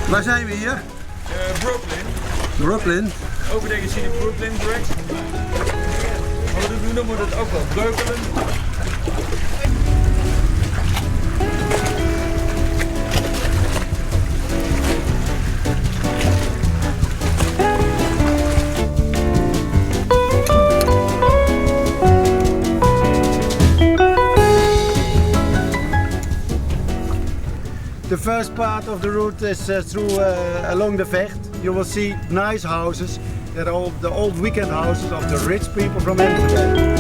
Waar zijn we hier? Brooklyn. Brooklyn. Over de gezien in Brooklyn direct. Maar we noemen het ook wel Breukelen. The first part of the route is through along the Vecht. You will see nice houses. They're all the old weekend houses of the rich people from Amsterdam.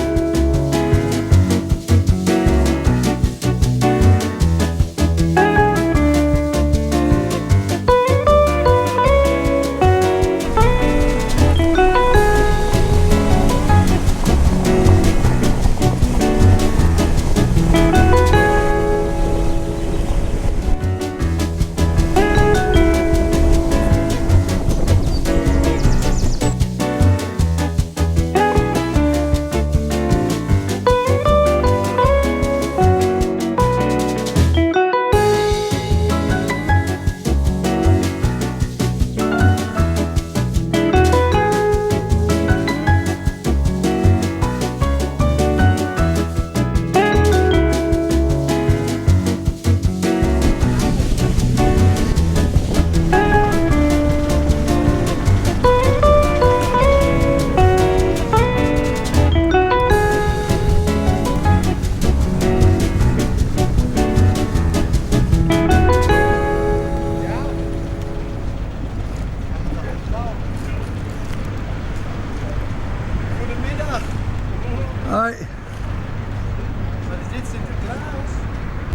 Hi.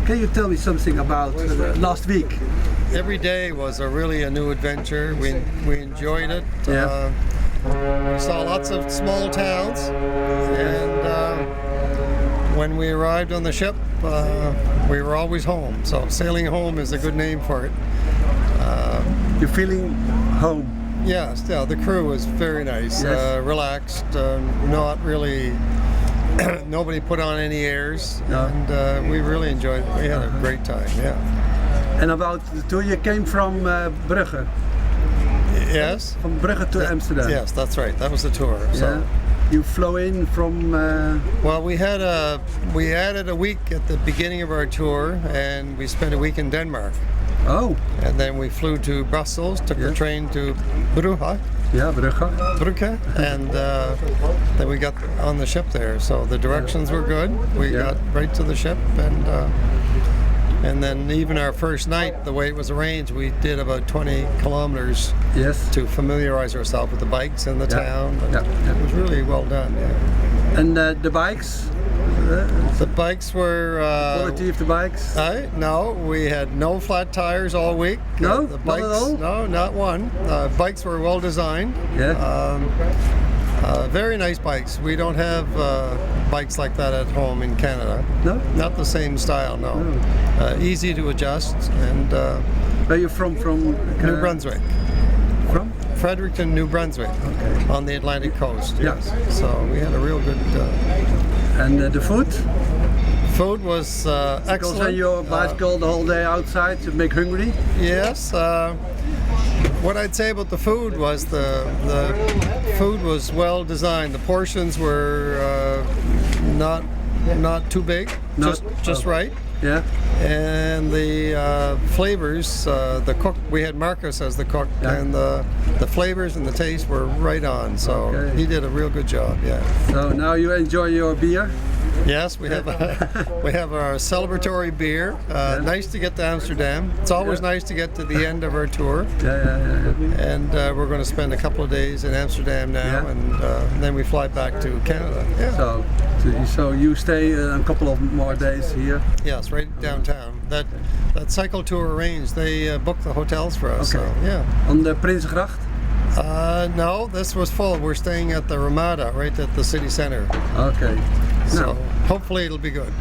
Can you tell me something about last week? Every day was really a new adventure. We enjoyed it. Yeah. We saw lots of small towns, and when we arrived on the ship, we were always home. So sailing home is a good name for it. You're feeling home? Yes, yeah. The crew was very nice, Yes. relaxed, not really. Nobody put on any airs, No. and we really enjoyed it. We had a great time. Yeah. And about the tour, you came from Brugge. Yes. From Brugge to Amsterdam. Yes, that's right. That was the tour. So. Yeah. You flew in from. Well, we added a week at the beginning of our tour, and we spent a week in Denmark, Oh. and then we flew to Brussels, took the Yeah. train to Brugge, Yeah, Brugge. and then we got on the ship there. So the directions were good. We Yeah. got right to the ship, and then even our first night, the way it was arranged, we did about 20 kilometers Yes. to familiarize ourselves with the bikes in the Yeah. town. Yeah. It was really well done. Yeah. And the bikes? The bikes were. Quality of the bikes? No, we had no flat tires all week. No? The Not bikes, at all? No, not one. Bikes were well designed. Yeah. Very nice bikes. We don't have bikes like that at home in Canada. No? Not the same style, no. Easy to adjust, and Where are you from? From New Brunswick. From? Fredericton, New Brunswick, Okay. on the Atlantic coast. Yeah. Yes. So we had a real good. And the food? Food was Because excellent. when your bicycle the whole day outside, you make hungry? Yes. What I'd say about the food was the food was well designed. The portions were not too big, just right. Yeah. And the flavors, the cook, we had Marcus as the cook, Yeah. and the flavors and the taste were right on. So Okay. he did a real good job. Yeah. So now you enjoy your beer? Yes, we have our celebratory beer. Nice to get to Amsterdam. It's always nice to get to the end of our tour. Yeah. And we're going to spend a couple of days in Amsterdam now, Yeah. and then we fly back to Canada. Yeah. So you stay a couple of more days here? Yes, right downtown. That Cycletours arranged. They booked the hotels for us. Okay. So yeah. On the Prinsengracht? No, this was full. We're staying at the Ramada, right at the city center. Okay. So No. hopefully it'll be good.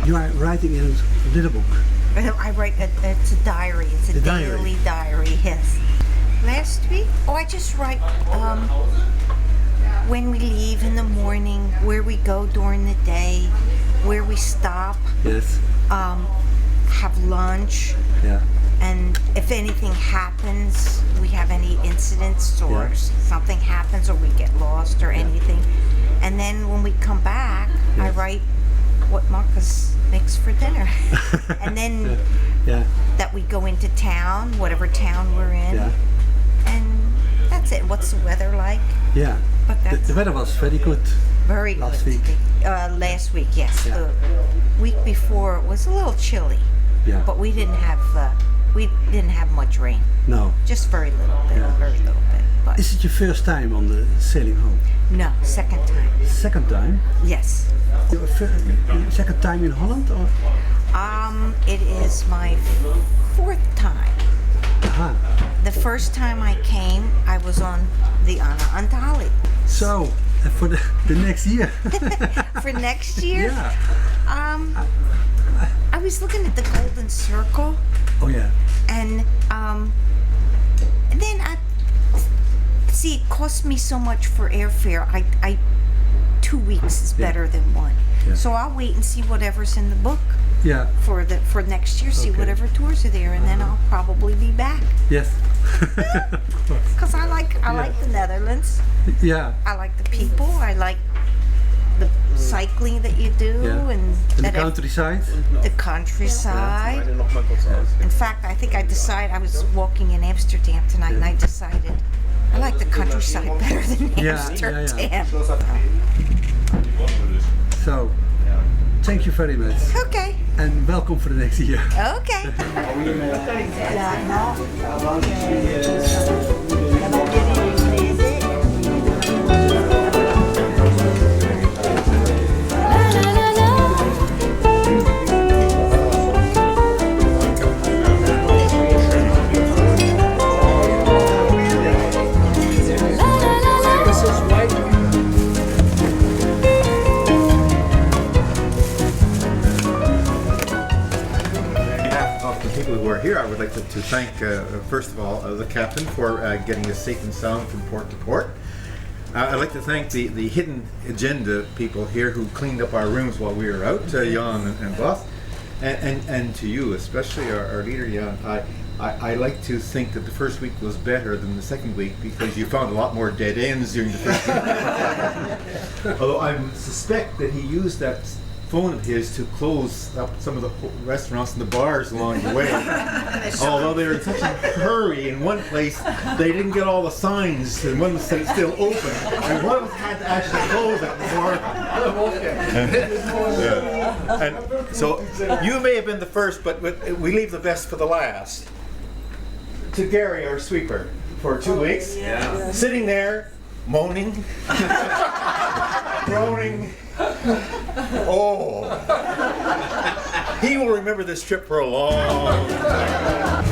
You are writing in a little book. I write, it's a diary. It's a daily diary, yes. Last week, I just write when we leave in the morning, where we go during the day, where we stop, Yes. have lunch, Yeah. and if if anything happens, we have any incidents or Yeah. something happens or we get lost or anything. And then when we come back, I Yes. write what Marcus makes for dinner. And then Yeah. that we go into town, whatever town we're in. Yeah. And that's it. What's the weather like? Yeah. But The, that's the weather was very good. very last good. week. Last week, yes. Yeah. The week before it was a little chilly, Yeah. but we didn't have much rain. No. Just very little bit, very little bit. But Is it your first time on the sailing home? no, second time. Second time? Yes. Your second time in Holland? Or? It is my fourth time. Aha. The first time I came, I was on the Anna Antali. So, for the next year. For next year, Yeah. I was looking at the Golden Circle, Oh yeah. and then it cost me so much for airfare. I 2 weeks is better than one. Yeah. So I'll wait and see whatever's in the book Yeah. for next year. See Okay. whatever tours are there, and then I'll probably be back. Yes. Cause I like the Netherlands. Yeah. I like the people. I like the cycling that you do, Yeah. and In the that countryside. the countryside. In fact, I think I was walking in Amsterdam tonight, and I decided I like the countryside better than Yeah, Amsterdam. yeah. So, thank you very much. Okay. And welcome for the next year. Okay. Of the people who are here, I would like to thank, first of all, the captain for getting us safe and sound from port to port. I'd like to thank the hidden agenda people here who cleaned up our rooms while we were out, Jan and Bas, and to you, especially our leader, Jan. I like to think that the first week was better than the second week because you found a lot more dead ends during the first week. Although I suspect that he used that phone of his to close up some of the restaurants and the bars along the way. Although they were in such a hurry in one place, they didn't get all the signs, and one said it's still open, and one of us had to actually close it before. Yeah. And so you may have been the first, but we leave the best for the last. To Gary, our sweeper, for 2 weeks, sitting there, moaning, groaning. Oh, he will remember this trip for a long time.